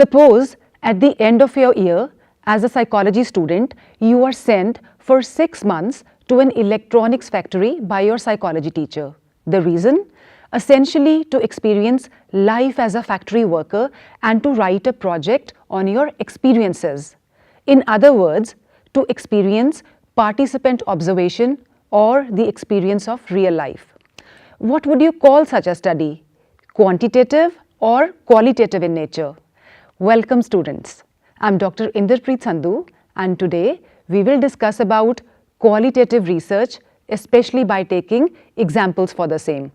Suppose at the end of your year, as a psychology student, you are sent for 6 months to an electronics factory by your psychology teacher. The reason? Essentially to experience life as a factory worker and to write a project on your experiences. In other words, to experience participant observation or the experience of real life. What would you call such a study? Quantitative or qualitative in nature? Welcome students. I'm Dr. Inderpreet Sandhu and today we will discuss about qualitative research, especially by taking examples for the same.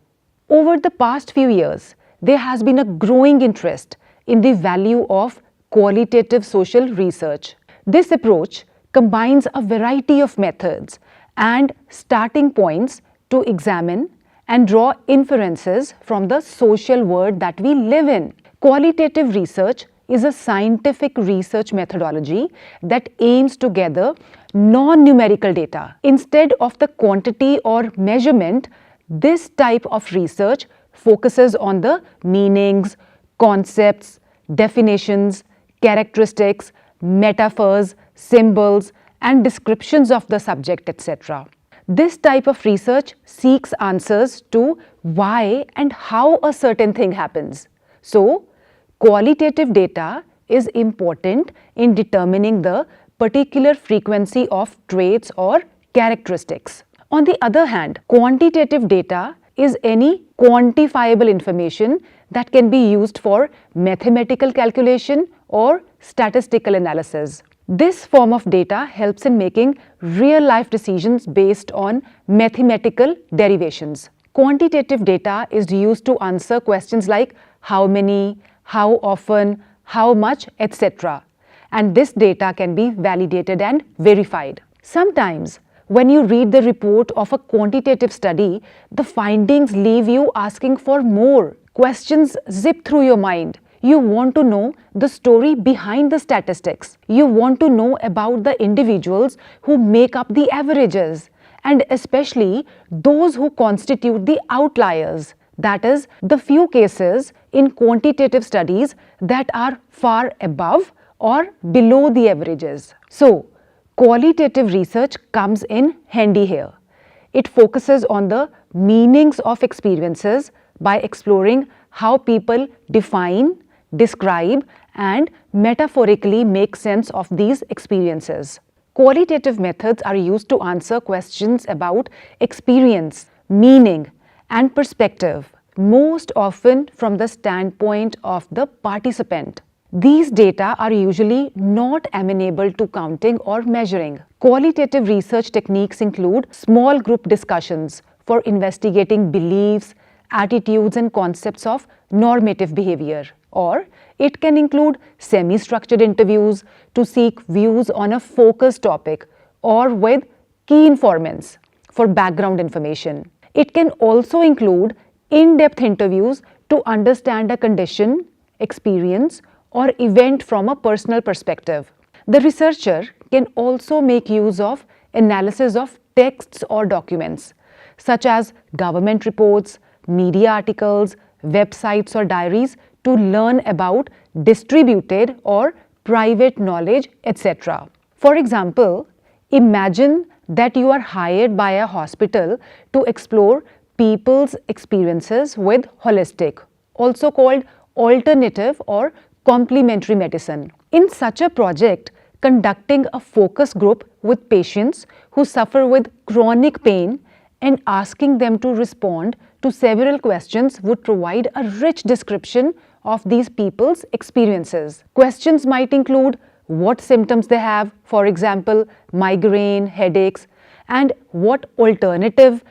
Over the past few years, there has been a growing interest in the value of qualitative social research. This approach combines a variety of methods and starting points to examine and draw inferences from the social world that we live in. Qualitative research is a scientific research methodology that aims to gather non-numerical data. Instead of the quantity or measurement, this type of research focuses on the meanings, concepts, definitions, characteristics, metaphors, symbols, and descriptions of the subject, etc. This type of research seeks answers to why and how a certain thing happens. So, qualitative data is important in determining the particular frequency of traits or characteristics. On the other hand, quantitative data is any quantifiable information that can be used for mathematical calculation or statistical analysis. This form of data helps in making real-life decisions based on mathematical derivations. Quantitative data is used to answer questions like how many, how often, how much, etc. And this data can be validated and verified. Sometimes, when you read the report of a quantitative study, the findings leave you asking for more. Questions zip through your mind. You want to know the story behind the statistics. You want to know about the individuals who make up the averages, and especially those who constitute the outliers. That is, the few cases in quantitative studies that are far above or below the averages. So, qualitative research comes in handy here. It focuses on the meanings of experiences by exploring how people define, describe, and metaphorically make sense of these experiences. Qualitative methods are used to answer questions about experience, meaning, and perspective, most often from the standpoint of the participant. These data are usually not amenable to counting or measuring. Qualitative research techniques include small group discussions for investigating beliefs, attitudes, and concepts of normative behavior. Or it can include semi-structured interviews to seek views on a focused topic or with key informants for background information. It can also include in-depth interviews to understand a condition, experience, or event from a personal perspective. The researcher can also make use of analysis of texts or documents, such as government reports, media articles, websites or diaries to learn about distributed or private knowledge, etc. For example, imagine that you are hired by a hospital to explore people's experiences with holistic, also called alternative or complementary medicine. In such a project, conducting a focus group with patients who suffer with chronic pain and asking them to respond to several questions would provide a rich description of these people's experiences. Questions might include what symptoms they have, for example, migraine, headaches, and what alternative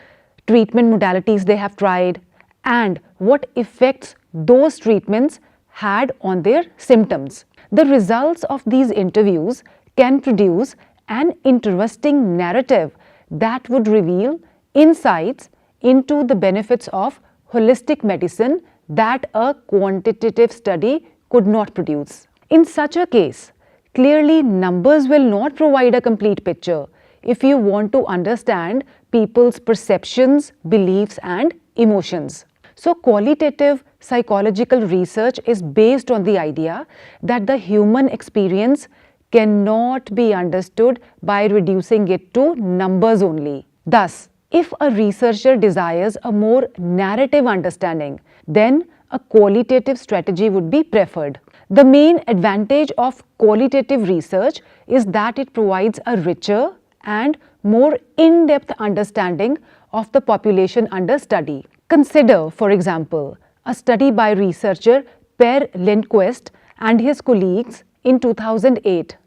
treatment modalities they have tried, and what effects those treatments had on their symptoms. The results of these interviews can produce an interesting narrative that would reveal insights into the benefits of holistic medicine that a quantitative study could not produce. In such a case, clearly numbers will not provide a complete picture if you want to understand people's perceptions, beliefs, and emotions. So qualitative psychological research is based on the idea that the human experience cannot be understood by reducing it to numbers only. Thus, if a researcher desires a more narrative understanding, then a qualitative strategy would be preferred. The main advantage of qualitative research is that it provides a richer and more in-depth understanding of the population under study. Consider, for example, a study by researcher Per Lindquist and his colleagues in 2008,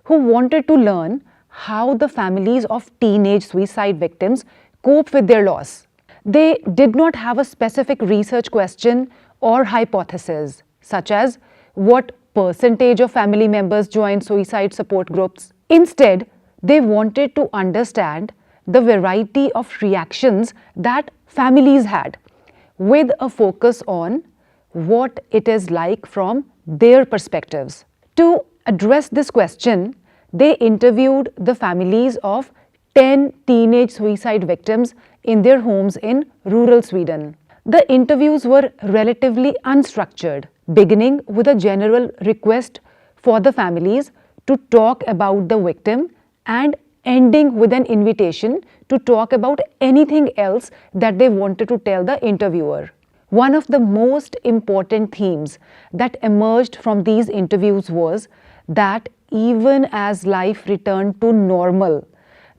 who wanted to learn how the families of teenage suicide victims cope with their loss. They did not have a specific research question or hypothesis, such as what percentage of family members join suicide support groups. Instead, they wanted to understand the variety of reactions that families had, with a focus on what it is like from their perspectives. To address this question, they interviewed the families of 10 teenage suicide victims in their homes in rural Sweden. The interviews were relatively unstructured, beginning with a general request for the families to talk about the victim and ending with an invitation to talk about anything else that they wanted to tell the interviewer. One of the most important themes that emerged from these interviews was that even as life returned to normal,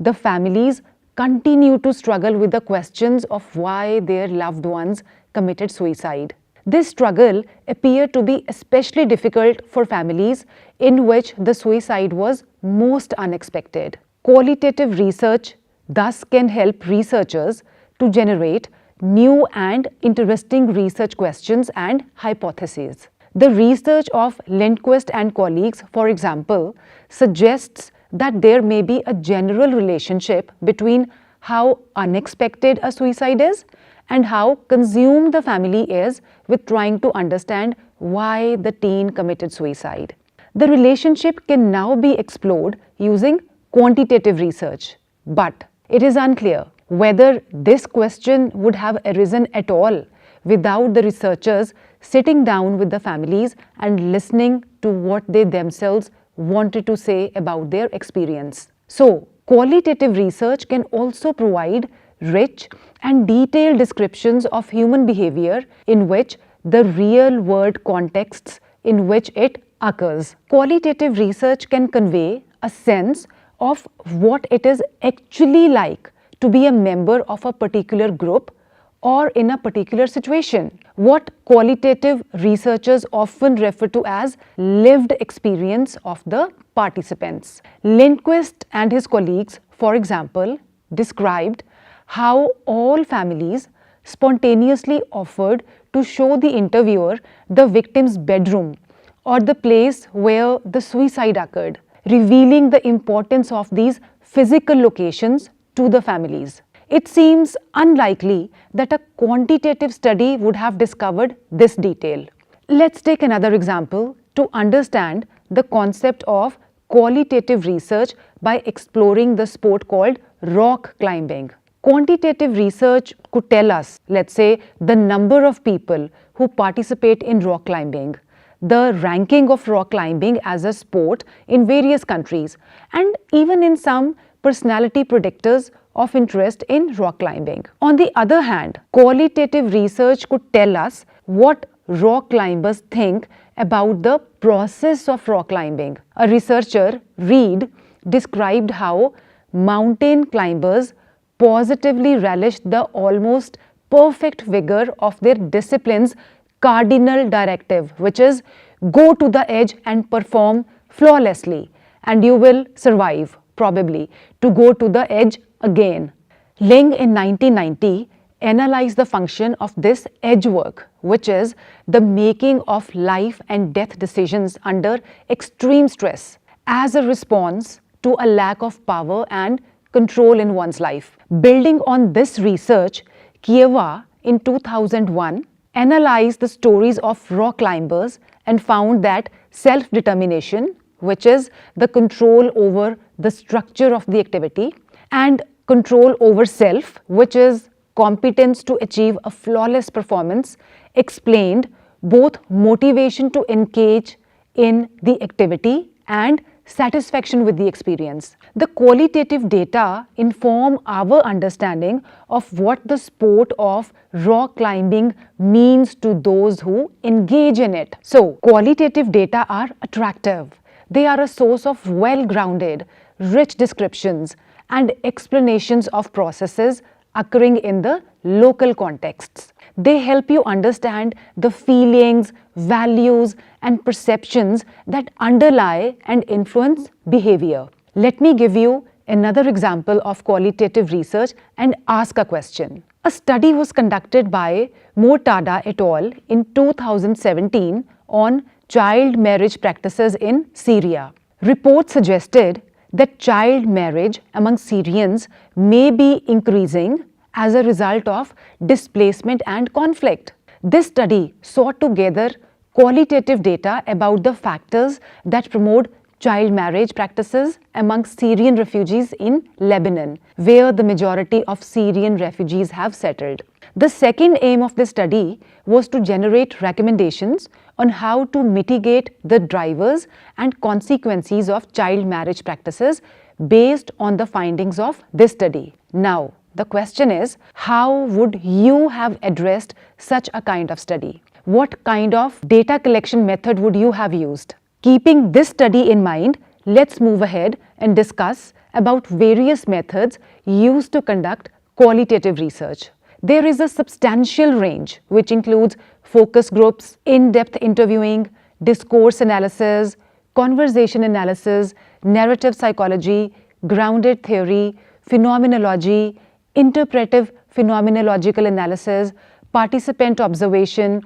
the families continue to struggle with the questions of why their loved ones committed suicide. This struggle appeared to be especially difficult for families in which the suicide was most unexpected. Qualitative research thus can help researchers to generate new and interesting research questions and hypotheses. The research of Lindquist and colleagues, for example, suggests that there may be a general relationship between how unexpected a suicide is and how consumed the family is with trying to understand why the teen committed suicide. The relationship can now be explored using quantitative research, but it is unclear whether this question would have arisen at all without the researchers sitting down with the families and listening to what they themselves wanted to say about their experience. So, qualitative research can also provide rich and detailed descriptions of human behavior in which the real world contexts in which it occurs. Qualitative research can convey a sense of what it is actually like to be a member of a particular group or in a particular situation, what qualitative researchers often refer to as lived experience of the participants. Lindquist and his colleagues, for example, described how all families spontaneously offered to show the interviewer the victim's bedroom or the place where the suicide occurred, revealing the importance of these physical locations to the families. It seems unlikely that a quantitative study would have discovered this detail. Let's take another example to understand the concept of qualitative research by exploring the sport called rock climbing. Quantitative research could tell us, let's say, the number of people who participate in rock climbing, the ranking of rock climbing as a sport in various countries, and even in some personality predictors of interest in rock climbing. On the other hand, qualitative research could tell us what rock climbers think about the process of rock climbing. A researcher, Reed, described how mountain climbers positively relished the almost perfect vigor of their discipline's cardinal directive, which is go to the edge and perform flawlessly, and you will survive, probably, to go to the edge again. Ling in 1990 analyzed the function of this edge work, which is the making of life and death decisions under extreme stress as a response to a lack of power and control in one's life. Building on this research, Kiewa in 2001 analyzed the stories of rock climbers and found that self-determination, which is the control over the structure of the activity, and control over self, which is competence to achieve a flawless performance, explained both motivation to engage in the activity and satisfaction with the experience. The qualitative data inform our understanding of what the sport of rock climbing means to those who engage in it. So, qualitative data are attractive. They are a source of well-grounded, rich descriptions and explanations of processes occurring in the local contexts. They help you understand the feelings, values, and perceptions that underlie and influence behavior. Let me give you another example of qualitative research and ask a question. A study was conducted by Mortada et al. In 2017 on child marriage practices in Syria. Reports suggested that child marriage among Syrians may be increasing as a result of displacement and conflict. This study sought to gather qualitative data about the factors that promote child marriage practices among Syrian refugees in Lebanon, where the majority of Syrian refugees have settled. The second aim of this study was to generate recommendations on how to mitigate the drivers and consequences of child marriage practices based on the findings of this study. Now, the question is, how would you have addressed such a kind of study? What kind of data collection method would you have used? Keeping this study in mind, let's move ahead and discuss about various methods used to conduct qualitative research. There is a substantial range which includes focus groups, in-depth interviewing, discourse analysis, conversation analysis, narrative psychology, grounded theory, phenomenology, interpretive phenomenological analysis, participant observation,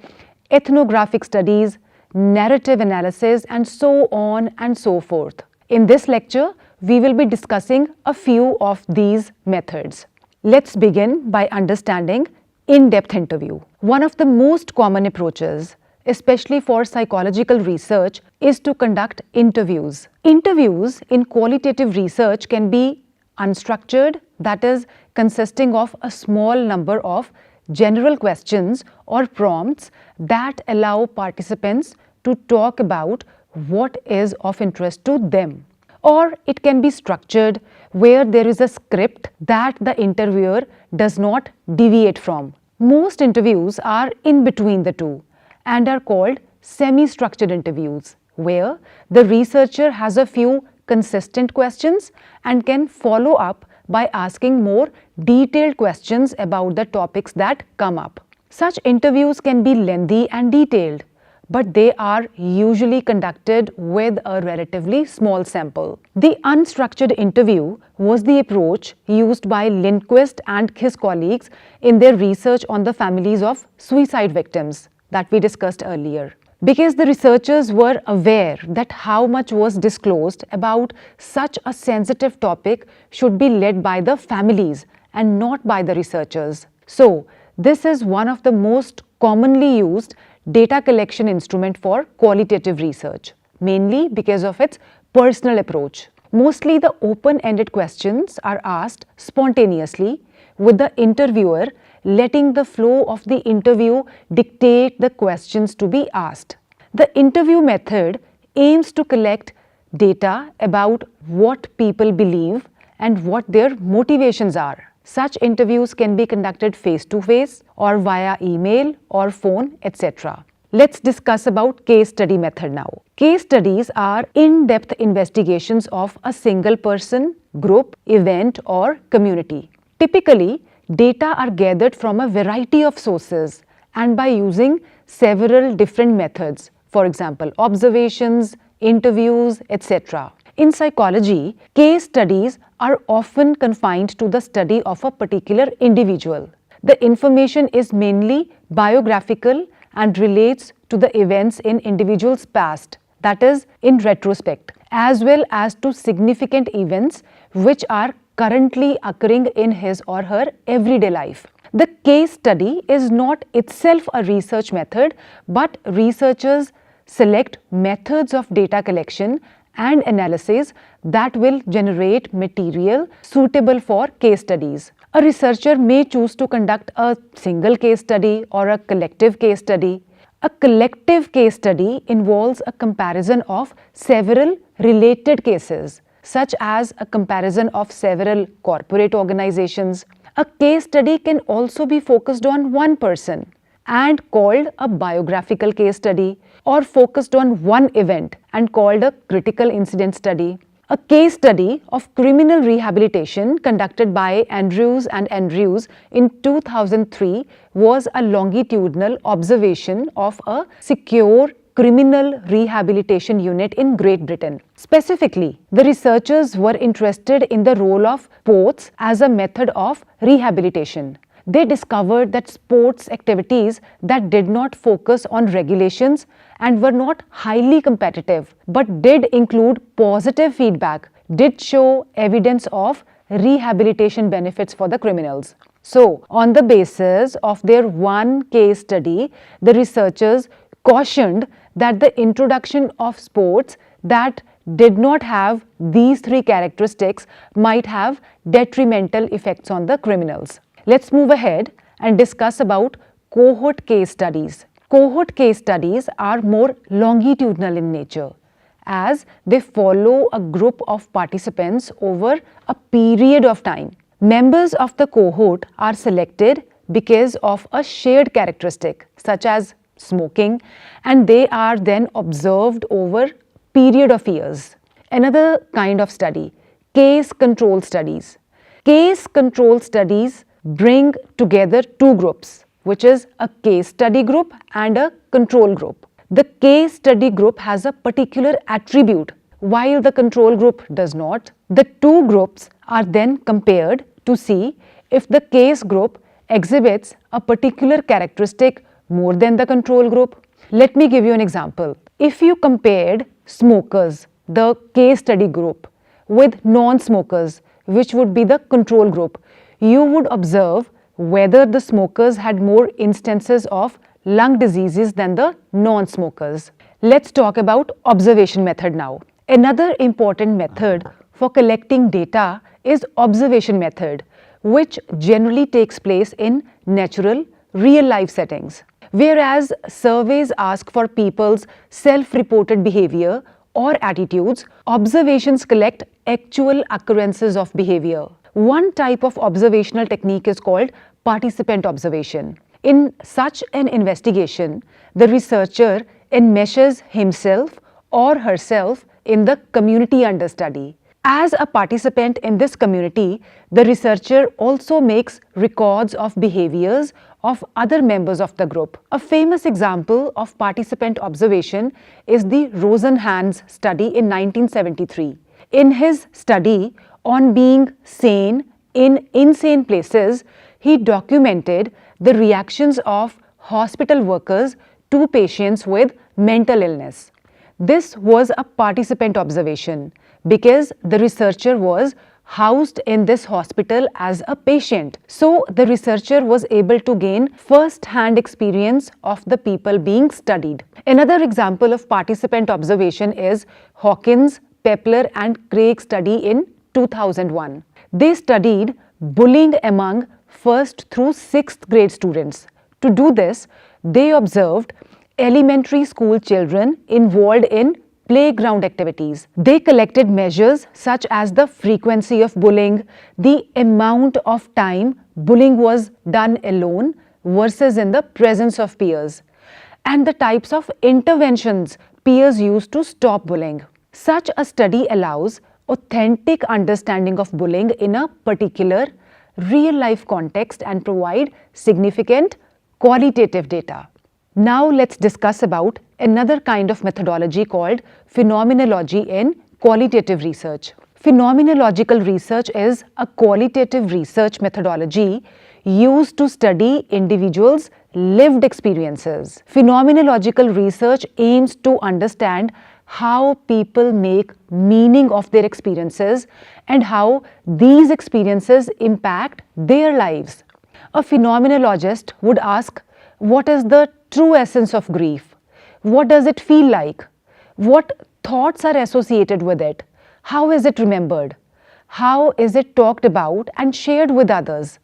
ethnographic studies, narrative analysis, and so on and so forth. In this lecture, we will be discussing a few of these methods. Let's begin by understanding in-depth interview. One of the most common approaches, especially for psychological research, is to conduct interviews. Interviews in qualitative research can be unstructured, that is, consisting of a small number of general questions or prompts that allow participants to talk about what is of interest to them. Or it can be structured where there is a script that the interviewer does not deviate from. Most interviews are in between the two and are called semi-structured interviews, where the researcher has a few consistent questions and can follow up by asking more detailed questions about the topics that come up. Such interviews can be lengthy and detailed, but they are usually conducted with a relatively small sample. The unstructured interview was the approach used by Lindquist and his colleagues in their research on the families of suicide victims that we discussed earlier. Because the researchers were aware that how much was disclosed about such a sensitive topic should be led by the families and not by the researchers. So, this is one of the most commonly used data collection instrument for qualitative research, mainly because of its personal approach. Mostly the open-ended questions are asked spontaneously, with the interviewer letting the flow of the interview dictate the questions to be asked. The interview method aims to collect data about what people believe and what their motivations are. Such interviews can be conducted face-to-face or via email or phone, etc. Let's discuss about case study method now. Case studies are in-depth investigations of a single person, group, event, or community. Typically, data are gathered from a variety of sources and by using several different methods, for example, observations, interviews, etc. In psychology, case studies are often confined to the study of a particular individual. The information is mainly biographical and relates to the events in individual's past, that is, in retrospect, as well as to significant events which are currently occurring in his or her everyday life. The case study is not itself a research method, but researchers select methods of data collection and analysis that will generate material suitable for case studies. A researcher may choose to conduct a single case study or a collective case study. A collective case study involves a comparison of several related cases, such as a comparison of several corporate organizations. A case study can also be focused on one person and called a biographical case study, or focused on one event and called a critical incident study. A case study of criminal rehabilitation conducted by Andrews and Andrews in 2003 was a longitudinal observation of a secure criminal rehabilitation unit in Great Britain. Specifically, the researchers were interested in the role of sports as a method of rehabilitation. They discovered that sports activities that did not focus on regulations and were not highly competitive but did include positive feedback did show evidence of rehabilitation benefits for the criminals. So, on the basis of their one case study, the researchers cautioned that the introduction of sports that did not have these three characteristics might have detrimental effects on the criminals. Let's move ahead and discuss about cohort case studies. Cohort case studies are more longitudinal in nature, as they follow a group of participants over a period of time. Members of the cohort are selected because of a shared characteristic, such as smoking, and they are then observed over a period of years. Another kind of study, case control studies. Case control studies bring together two groups, which is a case study group and a control group. The case study group has a particular attribute, while the control group does not. The two groups are then compared to see if the case group exhibits a particular characteristic more than the control group. Let me give you an example. If you compared smokers, the case study group, with non-smokers, which would be the control group, you would observe whether the smokers had more instances of lung diseases than the non-smokers. Let's talk about observation method now. Another important method for collecting data is observation method, which generally takes place in natural, real-life settings. Whereas surveys ask for people's self-reported behavior or attitudes, observations collect actual occurrences of behavior. One type of observational technique is called participant observation. In such an investigation, the researcher enmeshes himself or herself in the community under study. As a participant in this community, the researcher also makes records of behaviors of other members of the group. A famous example of participant observation is the Rosenhan's study in 1973. In his study on being sane in insane places, he documented the reactions of hospital workers to patients with mental illness. This was a participant observation because the researcher was housed in this hospital as a patient. So the researcher was able to gain first-hand experience of the people being studied. Another example of participant observation is Hawkins, Pepler and Craig study in 2001. They studied bullying among 1st through 6th grade students. To do this, they observed elementary school children involved in playground activities. They collected measures such as the frequency of bullying, the amount of time bullying was done alone versus in the presence of peers, and the types of interventions peers used to stop bullying. Such a study allows authentic understanding of bullying in a particular real-life context and provide significant qualitative data. Now let's discuss about another kind of methodology called phenomenology in qualitative research. Phenomenological research is a qualitative research methodology used to study individuals' lived experiences. Phenomenological research aims to understand how people make meaning of their experiences and how these experiences impact their lives. A phenomenologist would ask, what is the true essence of grief? What does it feel like? What thoughts are associated with it? How is it remembered? How is it talked about and shared with others?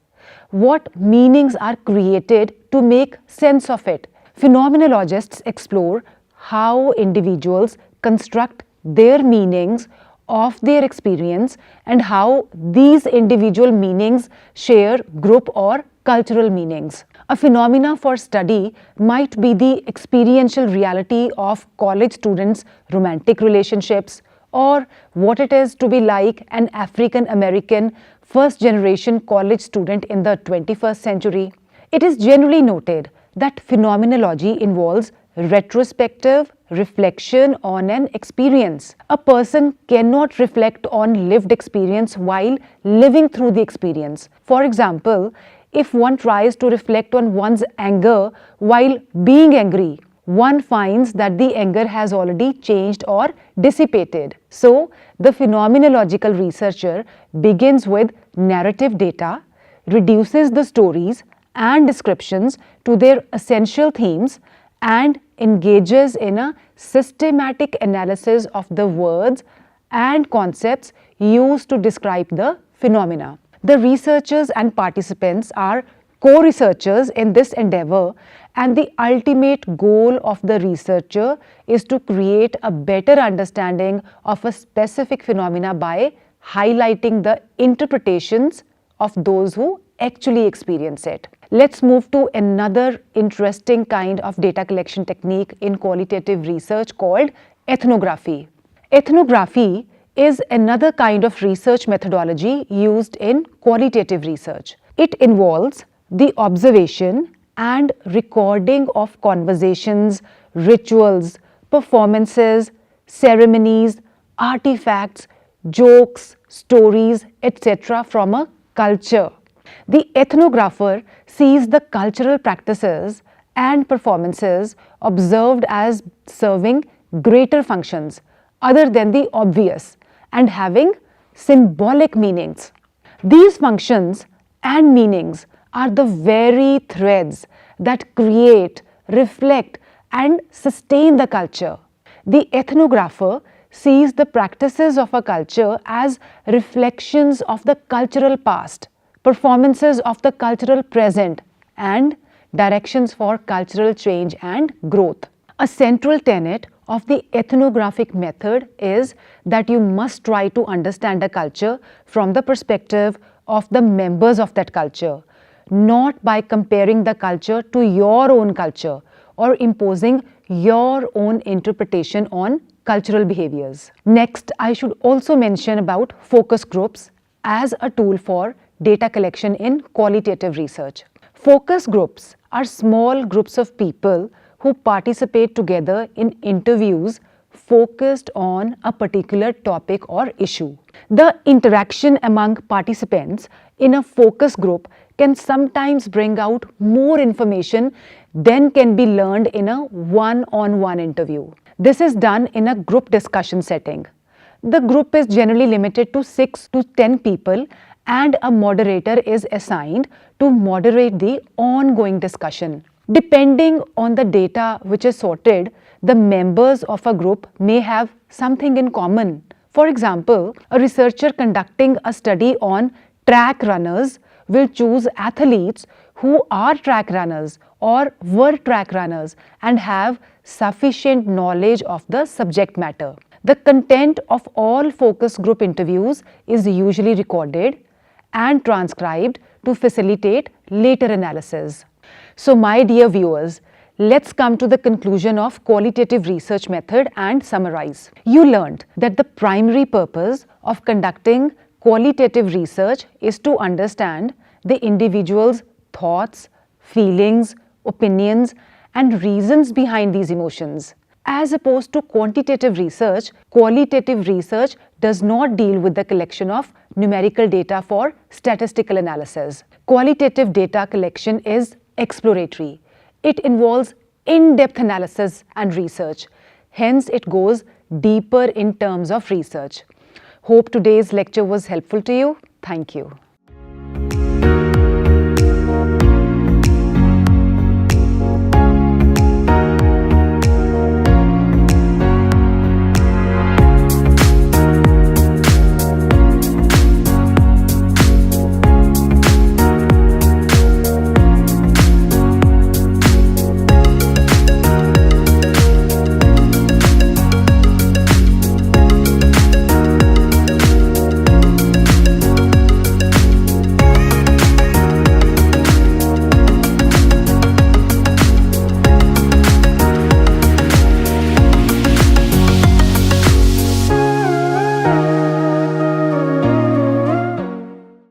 What meanings are created to make sense of it? Phenomenologists explore how individuals construct their meanings of their experience and how these individual meanings share group or cultural meanings. A phenomena for study might be the experiential reality of college students' romantic relationships, or what it is to be like an African American first generation college student in the 21st century. It is generally noted that phenomenology involves retrospective reflection on an experience. A person cannot reflect on lived experience while living through the experience. For example, if one tries to reflect on one's anger while being angry, one finds that the anger has already changed or dissipated. So, the phenomenological researcher begins with narrative data, reduces the stories and descriptions to their essential themes, and engages in a systematic analysis of the words and concepts used to describe the phenomena. The researchers and participants are co-researchers in this endeavor, and the ultimate goal of the researcher is to create a better understanding of a specific phenomena by highlighting the interpretations of those who actually experience it. Let's move to another interesting kind of data collection technique in qualitative research called ethnography. Ethnography is another kind of research methodology used in qualitative research. It involves the observation and recording of conversations, rituals, performances, ceremonies, artifacts, jokes, stories, etc. from a culture. The ethnographer sees the cultural practices and performances observed as serving greater functions other than the obvious and having symbolic meanings. These functions and meanings are the very threads that create, reflect, and sustain the culture. The ethnographer sees the practices of a culture as reflections of the cultural past, performances of the cultural present, and directions for cultural change and growth. A central tenet of the ethnographic method is that you must try to understand a culture from the perspective of the members of that culture, not by comparing the culture to your own culture or imposing your own interpretation on cultural behaviors. Next, I should also mention about focus groups as a tool for data collection in qualitative research. Focus groups are small groups of people who participate together in interviews focused on a particular topic or issue. The interaction among participants in a focus group can sometimes bring out more information than can be learned in a one-on-one interview. This is done in a group discussion setting. The group is generally limited to 6 to 10 people, and a moderator is assigned to moderate the ongoing discussion. Depending on the data which is sorted, the members of a group may have something in common. For example, a researcher conducting a study on track runners will choose athletes who are track runners or were track runners and have sufficient knowledge of the subject matter. The content of all focus group interviews is usually recorded and transcribed to facilitate later analysis. So, my dear viewers, let's come to the conclusion of qualitative research method and summarize. You learned that the primary purpose of conducting qualitative research is to understand the individual's thoughts, feelings, opinions, and reasons behind these emotions. As opposed to quantitative research, qualitative research does not deal with the collection of numerical data for statistical analysis. Qualitative data collection is exploratory. It involves in-depth analysis and research. Hence, it goes deeper in terms of research. Hope today's lecture was helpful to you. Thank you.